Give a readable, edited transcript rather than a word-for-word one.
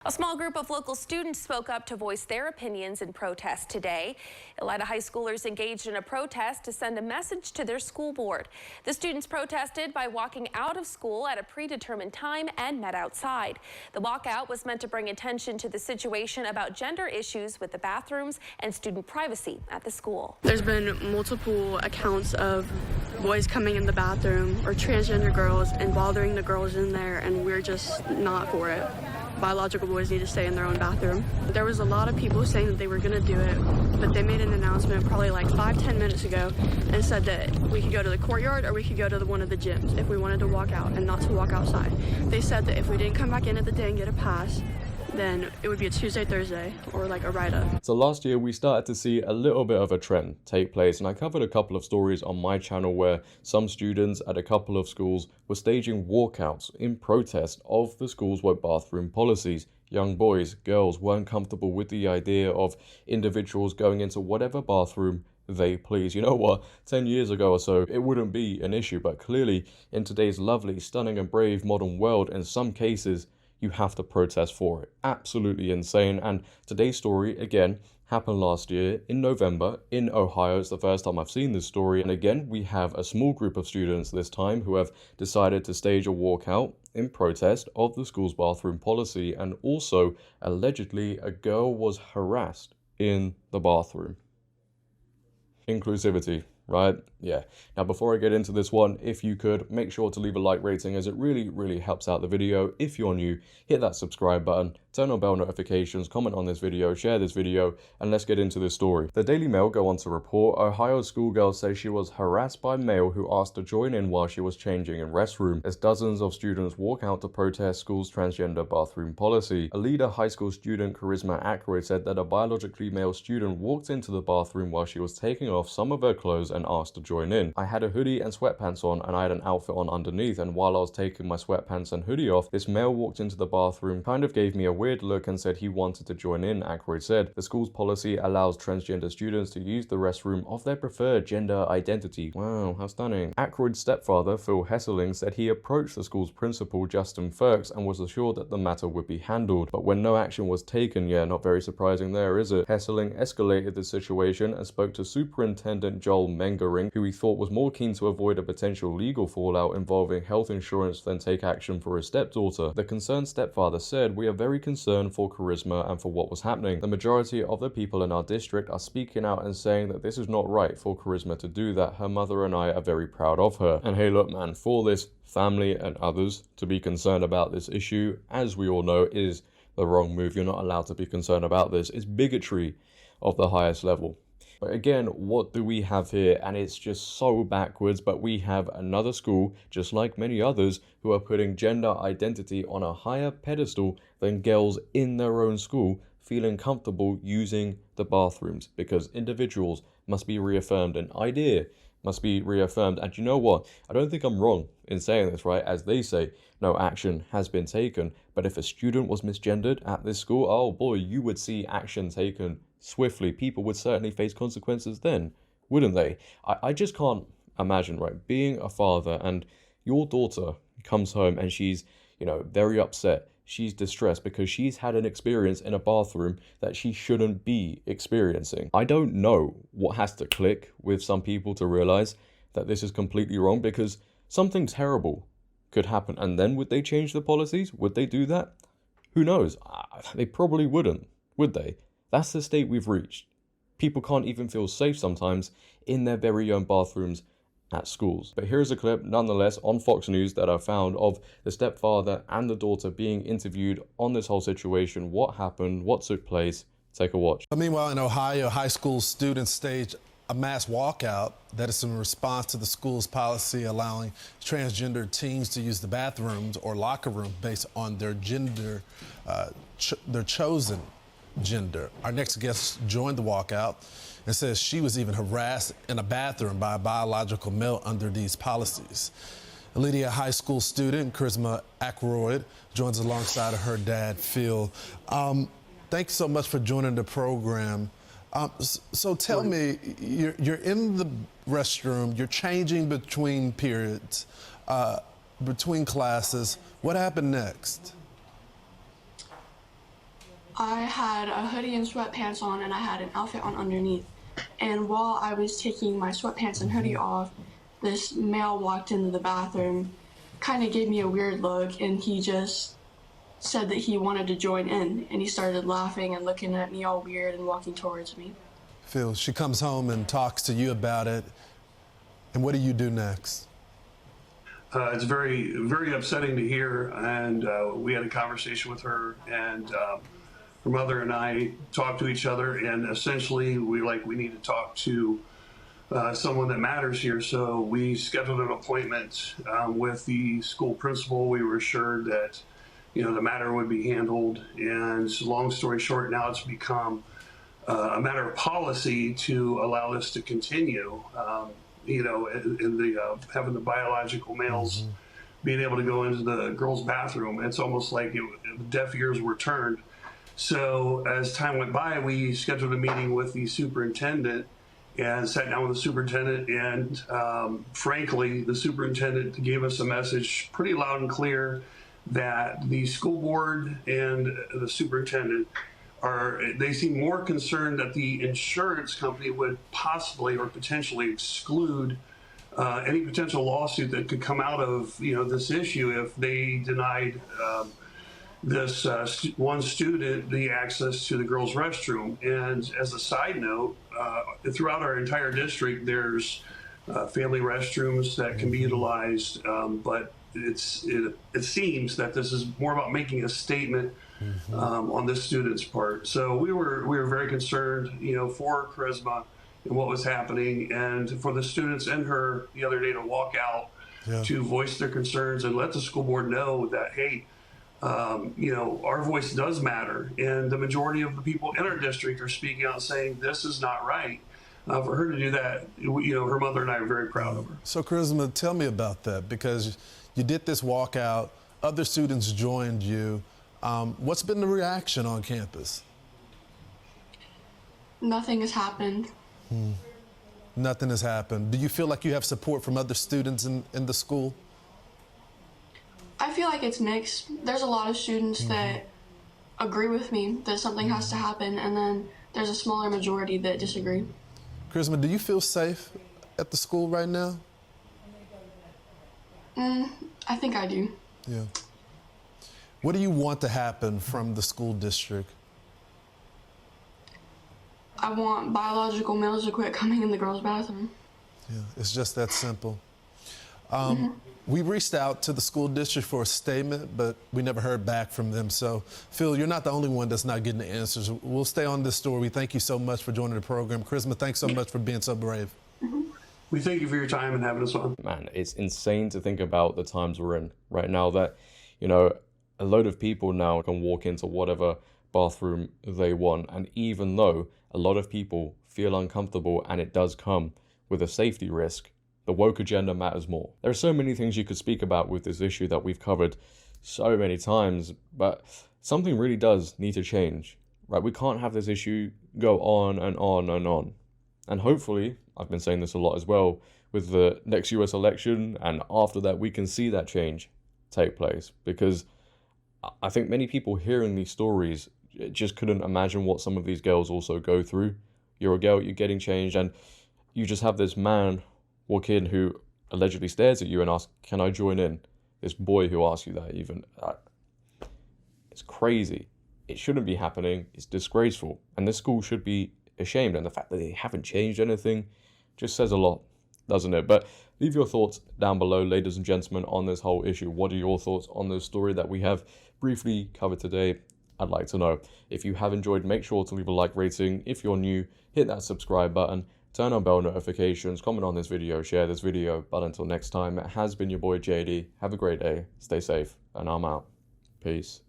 A small group of local students spoke up to voice their opinions in protest today. Elida high schoolers engaged in a protest to send a message to their school board. The students protested by walking out of school at a predetermined time and met outside. The walkout was meant to bring attention to the situation about gender issues with the bathrooms and student privacy at the school. There's been multiple accounts of boys coming in the bathroom or transgender girls and bothering the girls in there, and we're just not for it. Biological boys need to stay in their own bathroom. There was a lot of people saying that they were going to do it, but they made an announcement probably like 5-10 minutes ago and said that we could go to the courtyard or we could go to one of the gyms if we wanted to walk out and not to walk outside. They said that if we didn't come back in at the day and get a pass, then it would be a Tuesday, Thursday, or like a write-up. So last year we started to see a little bit of a trend take place, and I covered a couple of stories on my channel where some students at a couple of schools were staging walkouts in protest of the school's wet bathroom policies. Young boys, girls weren't comfortable with the idea of individuals going into whatever bathroom they please. You know what, 10 years ago or so it wouldn't be an issue, but clearly in today's lovely, stunning and brave modern world, in some cases you have to protest for it. Absolutely insane. And today's story, again, happened last year in November in Ohio. It's the first time I've seen this story. And again, we have a small group of students this time who have decided to stage a walkout in protest of the school's bathroom policy. And also, allegedly, a girl was harassed in the bathroom. Inclusivity, right? Yeah. Now, before I get into this one, if you could make sure to leave a like rating, as it really helps out the video. If you're new, hit that subscribe button, turn on bell notifications, comment on this video, share this video, and let's get into this story. The Daily Mail go on to report Ohio schoolgirl says she was harassed by male who asked to join in while she was changing in restroom, as dozens of students walk out to protest school's transgender bathroom policy. Elida high school student Charisma Ackroyd said that a biologically male student walked into the bathroom while she was taking off some of her clothes and asked to join in. I had a hoodie and sweatpants on, and I had an outfit on underneath, and while I was taking my sweatpants and hoodie off, this male walked into the bathroom, kind of gave me a weird look and said he wanted to join in, Ackroyd said. The school's policy allows transgender students to use the restroom of their preferred gender identity. Wow, how stunning. Ackroyd's stepfather, Phil Hesseling, said he approached the school's principal, Justin Ferks, and was assured that the matter would be handled. But when no action was taken, yeah, not very surprising there, is it? Hesseling escalated the situation and spoke to Superintendent Joel Mengering, who he thought was more keen to avoid a potential legal fallout involving health insurance than take action for his stepdaughter. The concerned stepfather said, "We are very concerned for Charisma and for what was happening. The majority of the people in our district are speaking out and saying that this is not right for Charisma to do that. Her mother and I are very proud of her." And hey, look man, for this family and others to be concerned about this issue, as we all know, is the wrong move. You're not allowed to be concerned about this. It's bigotry of the highest level. But again, what do we have here? And it's just so backwards, but we have another school, just like many others, who are putting gender identity on a higher pedestal than girls in their own school, feeling comfortable using the bathrooms, because individuals must be reaffirmed, an idea must be reaffirmed. And you know what? I don't think I'm wrong in saying this, right? As they say, no action has been taken. But if a student was misgendered at this school, oh boy, you would see action taken swiftly. People would certainly face consequences then, wouldn't they? I just can't imagine, right, being a father and your daughter comes home and she's, very upset. She's distressed because she's had an experience in a bathroom that she shouldn't be experiencing. I don't know what has to click with some people to realize that this is completely wrong, because something terrible could happen. And then would they change the policies? Would they do that? Who knows? They probably wouldn't, would they? That's the state we've reached. People can't even feel safe sometimes in their very own bathrooms at schools. But here's a clip, nonetheless, on Fox News that I found of the stepfather and the daughter being interviewed on this whole situation. What happened? What took place? Take a watch. Meanwhile, in Ohio, high school students staged a mass walkout that is in response to the school's policy allowing transgender teens to use the bathrooms or locker room based on their gender, their chosen gender. Our next guest joined the walkout and says she was even harassed in a bathroom by a biological male under these policies. Elida high school student Charisma Ackroyd joins alongside her dad, Phil. Thanks so much for joining the program. So tell me, you're in the restroom, you're changing between periods, between classes. What happened next? I had a hoodie and sweatpants on, and I had an outfit on underneath. And while I was taking my sweatpants and hoodie off, this male walked into the bathroom, kind of gave me a weird look, and he just said that he wanted to join in. And he started laughing and looking at me all weird and walking towards me. Phil, she comes home and talks to you about it. And what do you do next? It's very, very upsetting to hear, and we had a conversation with her, and her mother and I talked to each other, and essentially we need to talk to someone that matters here. So we scheduled an appointment with the school principal. We were assured that, the matter would be handled, and long story short, now it's become a matter of policy to allow this to continue. In the having the biological males being able to go into the girls' bathroom. It's almost like deaf ears were turned. So as time went by, we scheduled a meeting with the superintendent and sat down with the superintendent. And frankly, the superintendent gave us a message pretty loud and clear that the school board and the superintendent they seem more concerned that the insurance company would possibly or potentially exclude any potential lawsuit that could come out of this issue if they denied this one student the access to the girls' restroom. And as a side note, throughout our entire district, there's family restrooms that can be utilized, but it seems that this is more about making a statement on this student's part. So we were very concerned, for Charisma and what was happening, and for the students and her the other day to walk out to voice their concerns and let the school board know that, hey, our voice does matter, and the majority of the people in our district are speaking out saying this is not right. For her to do that, her mother and I are very proud of her. So Charisma, tell me about that, because you did this walkout, other students joined you. What's been the reaction on campus? Nothing has happened. Nothing has happened. Do you feel like you have support from other students in the school? I feel like it's mixed. There's a lot of students that agree with me that something has to happen, and then there's a smaller majority that disagree. Charisma, do you feel safe at the school right now? I think I do. Yeah. What do you want to happen from the school district? I want biological males to quit coming in the girls' bathroom. Yeah, it's just that simple. We reached out to the school district for a statement, but we never heard back from them. So, Phil, you're not the only one that's not getting the answers. We'll stay on this story. We thank you so much for joining the program. Charisma, thanks so much for being so brave. We thank you for your time and having us on. Man, it's insane to think about the times we're in right now, that, a load of people now can walk into whatever bathroom they want. And even though a lot of people feel uncomfortable and it does come with a safety risk, the woke agenda matters more. There are so many things you could speak about with this issue that we've covered so many times, but something really does need to change, right? We can't have this issue go on and on and on. And hopefully, I've been saying this a lot as well, with the next US election and after that, we can see that change take place, because I think many people hearing these stories just couldn't imagine what some of these girls also go through. You're a girl, you're getting changed, and you just have this man walk in who allegedly stares at you and asks, "Can I join in?" This boy who asks you that even. It's crazy. It shouldn't be happening. It's disgraceful. And this school should be ashamed. And the fact that they haven't changed anything just says a lot, doesn't it? But leave your thoughts down below, ladies and gentlemen, on this whole issue. What are your thoughts on this story that we have briefly covered today? I'd like to know. If you have enjoyed, make sure to leave a like rating. If you're new, hit that subscribe button, turn on bell notifications, comment on this video, share this video. But until next time, it has been your boy JD. Have a great day, stay safe, and I'm out. Peace.